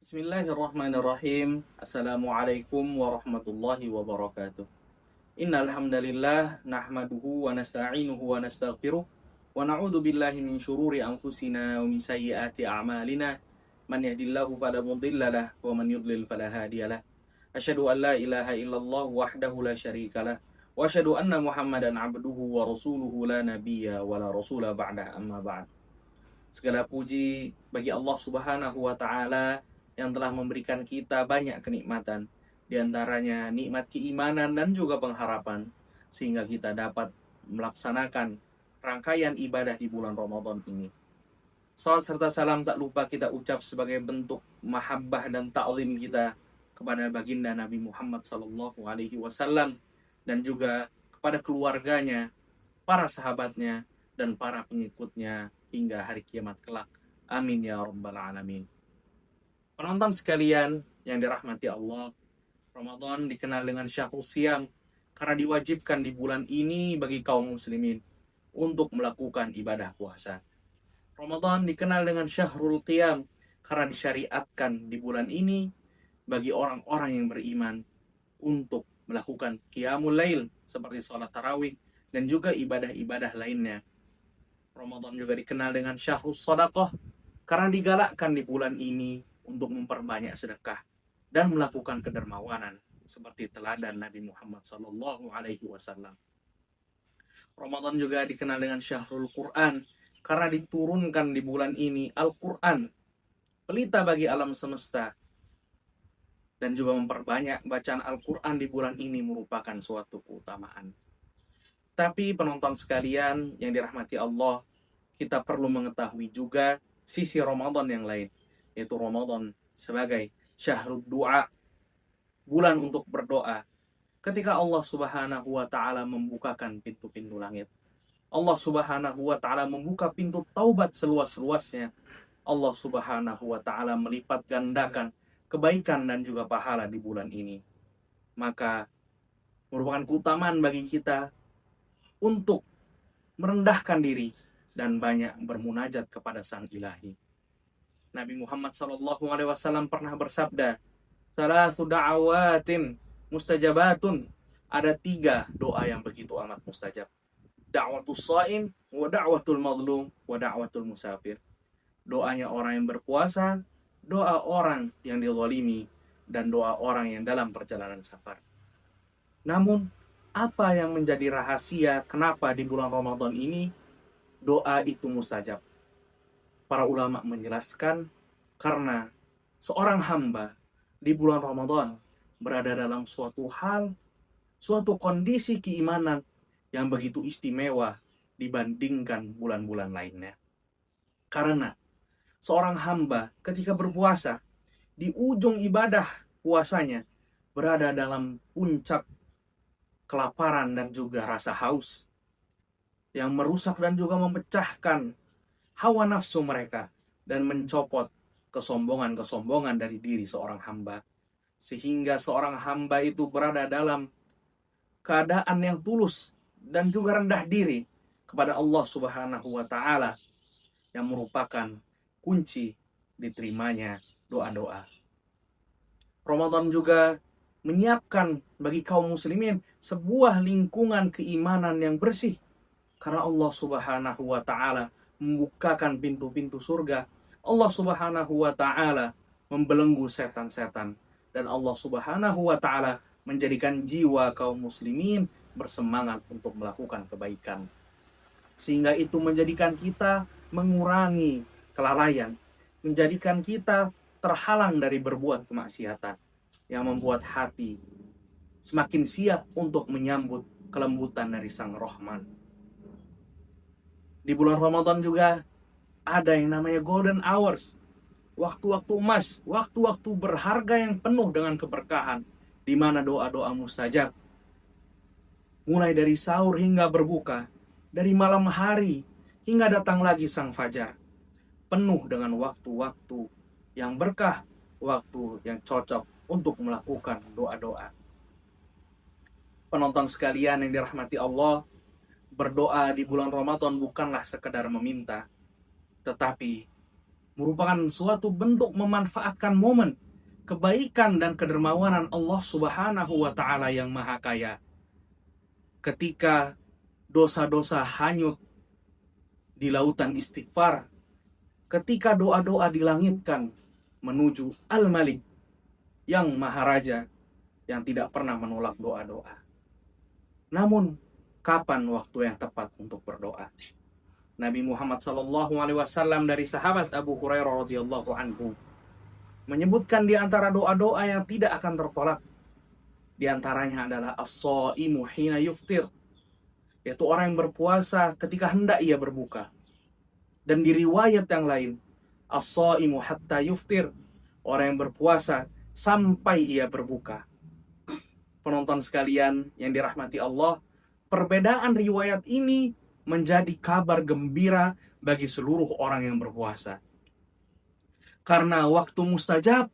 Bismillahirrahmanirrahim. Assalamualaikum warahmatullahi wabarakatuh. Innal hamdalillah nahmaduhu wa nasta'inuhu wa nastaghfiruh wa na'udzu billahi min syururi anfusina wa min sayyiati a'malina. Man yahdihillahu fala mudhillalah wa man yudlil fala hadiyalah. Asyhadu an la ilaha illallah wahdahu la syarikalah wa asyhadu anna Muhammadan abduhu wa rasuluhu la nabiyya wa la rasula ba'dah amma ba'd. Segala puji bagi Allah Subhanahu wa taala yang telah memberikan kita banyak kenikmatan, di antaranya nikmat keimanan dan juga pengharapan, sehingga kita dapat melaksanakan rangkaian ibadah di bulan Ramadan ini. Salat serta salam tak lupa kita ucap sebagai bentuk mahabbah dan ta'zim kita kepada baginda Nabi Muhammad SAW dan juga kepada keluarganya, para sahabatnya, dan para pengikutnya hingga hari kiamat kelak. Amin ya rabbal alamin. Penonton sekalian yang dirahmati Allah, Ramadan dikenal dengan syahrul siyam karena diwajibkan di bulan ini bagi kaum muslimin untuk melakukan ibadah puasa. Ramadan dikenal dengan syahrul qiyam karena disyariatkan di bulan ini bagi orang-orang yang beriman untuk melakukan qiyamul lail seperti sholat tarawih dan juga ibadah-ibadah lainnya. Ramadan juga dikenal dengan syahrul shadaqah karena digalakkan di bulan ini untuk memperbanyak sedekah dan melakukan kedermawanan seperti teladan Nabi Muhammad SAW. Ramadan juga dikenal dengan syahrul Quran karena diturunkan di bulan ini Al-Quran, pelita bagi alam semesta, dan juga memperbanyak bacaan Al-Quran di bulan ini merupakan suatu keutamaan. Tapi penonton sekalian yang dirahmati Allah, kita perlu mengetahui juga sisi Ramadan yang lain, yaitu Ramadan sebagai syahrul doa, bulan untuk berdoa. Ketika Allah Subhanahu wa taala membukakan pintu-pintu langit, Allah Subhanahu wa taala membuka pintu taubat seluas-luasnya. Allah Subhanahu wa taala melipat gandakan kebaikan dan juga pahala di bulan ini. Maka merupakan keutamaan bagi kita untuk merendahkan diri dan banyak bermunajat kepada Sang Ilahi. Nabi Muhammad SAW pernah bersabda, "Salasu da'awatin mustajabatun." Ada 3 doa yang begitu amat mustajab. Da'watus shaim, wa da'watul mazlum, wa da'watul musafir. Doanya orang yang berpuasa, doa orang yang dizalimi, dan doa orang yang dalam perjalanan safar. Namun, apa yang menjadi rahasia kenapa di bulan Ramadan ini doa itu mustajab? Para ulama menjelaskan karena seorang hamba di bulan Ramadan berada dalam suatu hal, suatu kondisi keimanan yang begitu istimewa dibandingkan bulan-bulan lainnya. Karena seorang hamba ketika berpuasa, di ujung ibadah puasanya berada dalam puncak kelaparan dan juga rasa haus yang merusak dan juga memecahkan hawa nafsu mereka dan mencopot kesombongan-kesombongan dari diri seorang hamba, sehingga seorang hamba itu berada dalam keadaan yang tulus dan juga rendah diri kepada Allah Subhanahu wa taala, yang merupakan kunci diterimanya doa-doa. Ramadan juga menyiapkan bagi kaum muslimin sebuah lingkungan keimanan yang bersih, karena Allah Subhanahu wa taala membukakan pintu-pintu surga. Allah Subhanahu wa taala membelenggu setan-setan, dan Allah Subhanahu wa taala menjadikan jiwa kaum muslimin bersemangat untuk melakukan kebaikan. Sehingga itu menjadikan kita mengurangi kelalaian, menjadikan kita terhalang dari berbuat kemaksiatan, yang membuat hati semakin siap untuk menyambut kelembutan dari Sang Rahman. Di bulan Ramadan juga ada yang namanya golden hours, waktu-waktu emas, waktu-waktu berharga yang penuh dengan keberkahan, di mana doa-doa mustajab mulai dari sahur hingga berbuka, dari malam hari hingga datang lagi sang fajar, penuh dengan waktu-waktu yang berkah, waktu yang cocok untuk melakukan doa-doa. Penonton sekalian yang dirahmati Allah, berdoa di bulan Ramadan bukanlah sekedar meminta, tetapi merupakan suatu bentuk memanfaatkan momen kebaikan dan kedermawanan Allah Subhanahu wa Ta'ala yang Maha Kaya. Ketika dosa-dosa hanyut di lautan istighfar, ketika doa-doa dilangitkan menuju Al-Malik yang Maharaja yang tidak pernah menolak doa-doa. Namun, kapan waktu yang tepat untuk berdoa? Nabi Muhammad SAW dari sahabat Abu Hurairah radhiyallahu anhu menyebutkan di antara doa-doa yang tidak akan tertolak, di antaranya adalah as-shaimu hina yuftir, yaitu orang yang berpuasa ketika hendak ia berbuka. Dan di riwayat yang lain, as-shaimu hatta yuftir, orang yang berpuasa sampai ia berbuka. Penonton sekalian yang dirahmati Allah, perbedaan riwayat ini menjadi kabar gembira bagi seluruh orang yang berpuasa. Karena waktu mustajab,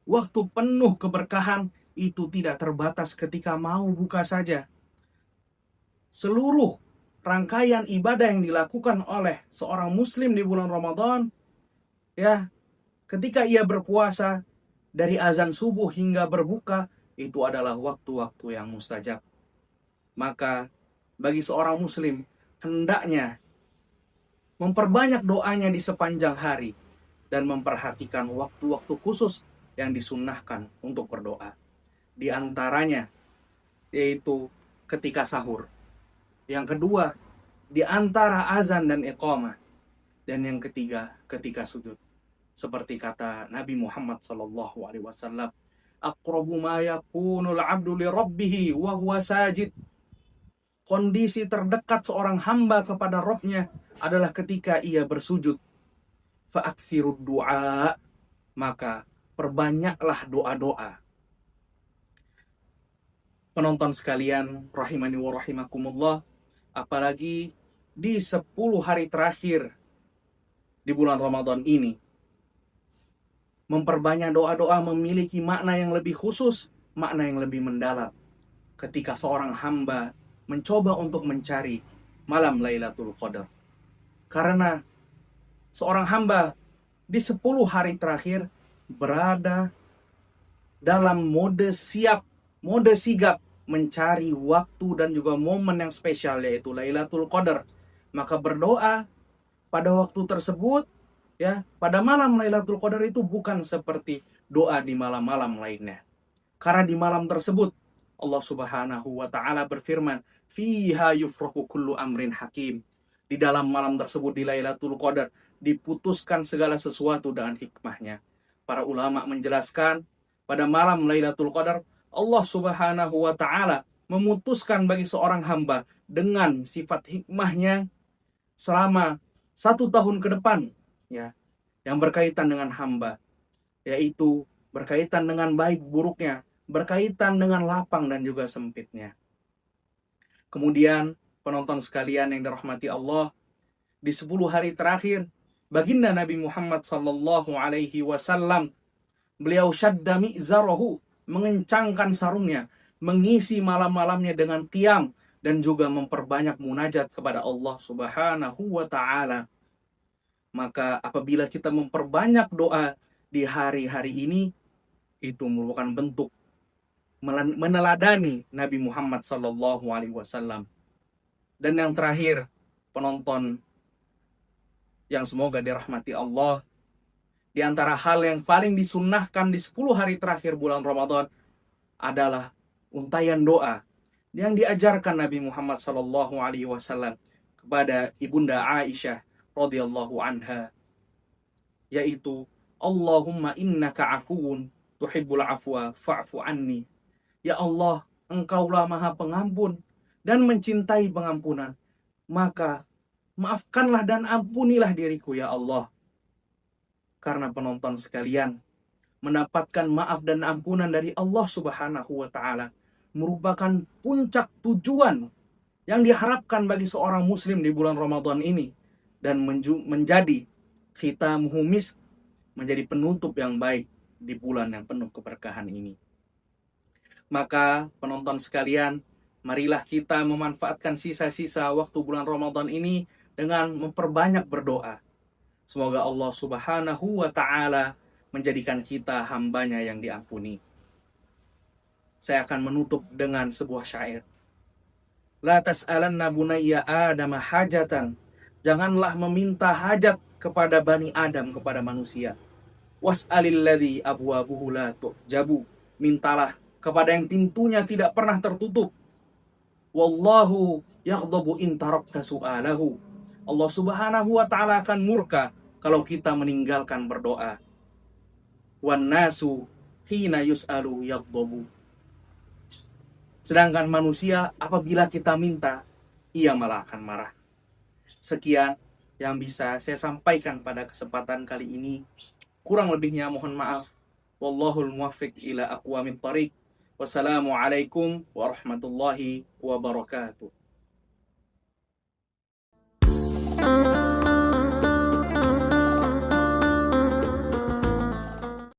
waktu penuh keberkahan itu tidak terbatas ketika mau buka saja. Seluruh rangkaian ibadah yang dilakukan oleh seorang muslim di bulan Ramadan, ya, ketika ia berpuasa dari azan subuh hingga berbuka, itu adalah waktu-waktu yang mustajab. Maka bagi seorang muslim hendaknya memperbanyak doanya di sepanjang hari dan memperhatikan waktu-waktu khusus yang disunnahkan untuk berdoa. Di antaranya yaitu ketika sahur. Yang kedua, di antara azan dan iqamah. Dan yang ketiga, ketika sujud. Seperti kata Nabi Muhammad SAW, aqrabu ma yakunul 'abdu li rabbih wa huwa sajid. Kondisi terdekat seorang hamba kepada Rabb-nya adalah ketika ia bersujud. Fa'aktsirud du'a, maka perbanyaklah doa-doa. Penonton sekalian rahimani wa rahimakumullah, apalagi di 10 hari terakhir di bulan Ramadan ini, memperbanyak doa-doa memiliki makna yang lebih khusus, makna yang lebih mendalam. Ketika seorang hamba mencoba untuk mencari malam Lailatul Qadar. Karena seorang hamba di 10 hari terakhir berada dalam mode siap, mode sigap mencari waktu dan juga momen yang spesial, yaitu Lailatul Qadar. Maka berdoa pada waktu tersebut, ya, pada malam Lailatul Qadar itu bukan seperti doa di malam-malam lainnya. Karena di malam tersebut Allah Subhanahu wa Ta'ala berfirman, fiha yufraku kullu amrin hakim. Di dalam malam tersebut, di Lailatul Qadar, diputuskan segala sesuatu dengan hikmahnya. Para ulama menjelaskan, pada malam Lailatul Qadar, Allah Subhanahu wa Ta'ala memutuskan bagi seorang hamba dengan sifat hikmahnya selama 1 tahun ke depan, ya, yang berkaitan dengan hamba, yaitu berkaitan dengan baik buruknya, berkaitan dengan lapang dan juga sempitnya. Kemudian penonton sekalian yang dirahmati Allah, di 10 hari terakhir baginda Nabi Muhammad sallallahu alaihi wasallam, beliau syadda mi'zarahu, mengencangkan sarungnya, mengisi malam-malamnya dengan qiyam dan juga memperbanyak munajat kepada Allah Subhanahu wa Ta'ala. Maka apabila kita memperbanyak doa di hari-hari ini, itu merupakan bentuk meneladani Nabi Muhammad sallallahu alaihi wasallam. Dan yang terakhir, penonton yang semoga dirahmati Allah, di antara hal yang paling disunnahkan di 10 hari terakhir bulan Ramadan adalah untayan doa yang diajarkan Nabi Muhammad sallallahu alaihi wasallam kepada Ibunda Aisyah radhiyallahu anha, yaitu Allahumma innaka afuwun tuhibbul afwa fa'fu anni. Ya Allah, Engkaulah Maha Pengampun dan mencintai pengampunan, maka maafkanlah dan ampunilah diriku ya Allah. Karena penonton sekalian, mendapatkan maaf dan ampunan dari Allah Subhanahu wa Ta'ala merupakan puncak tujuan yang diharapkan bagi seorang muslim di bulan Ramadan ini, dan menjadi khitamuhu misk, menjadi penutup yang baik di bulan yang penuh keberkahan ini. Maka penonton sekalian, marilah kita memanfaatkan sisa-sisa waktu bulan Ramadan ini dengan memperbanyak berdoa. Semoga Allah Subhanahu wa ta'ala menjadikan kita hambanya yang diampuni. Saya akan menutup dengan sebuah syair. La tas'alanna bunayya Adama hajatan. Janganlah meminta hajat kepada Bani Adam, kepada manusia. Was'alil ladzi abwabuhu la tu'jabu. Mintalah kepada yang pintunya tidak pernah tertutup. Wallahu yaghdabu in tarakta su'alahu. Allah Subhanahu wa ta'ala akan murka kalau kita meninggalkan berdoa. Wan nasu hina yus'alu yaghdabu. Sedangkan manusia apabila kita minta, ia malah akan marah. Sekian yang bisa saya sampaikan pada kesempatan kali ini. Kurang lebihnya mohon maaf. Wallahul muwaffiq ila aqwamit thariq. Wassalamualaikum warahmatullahi wabarakatuh.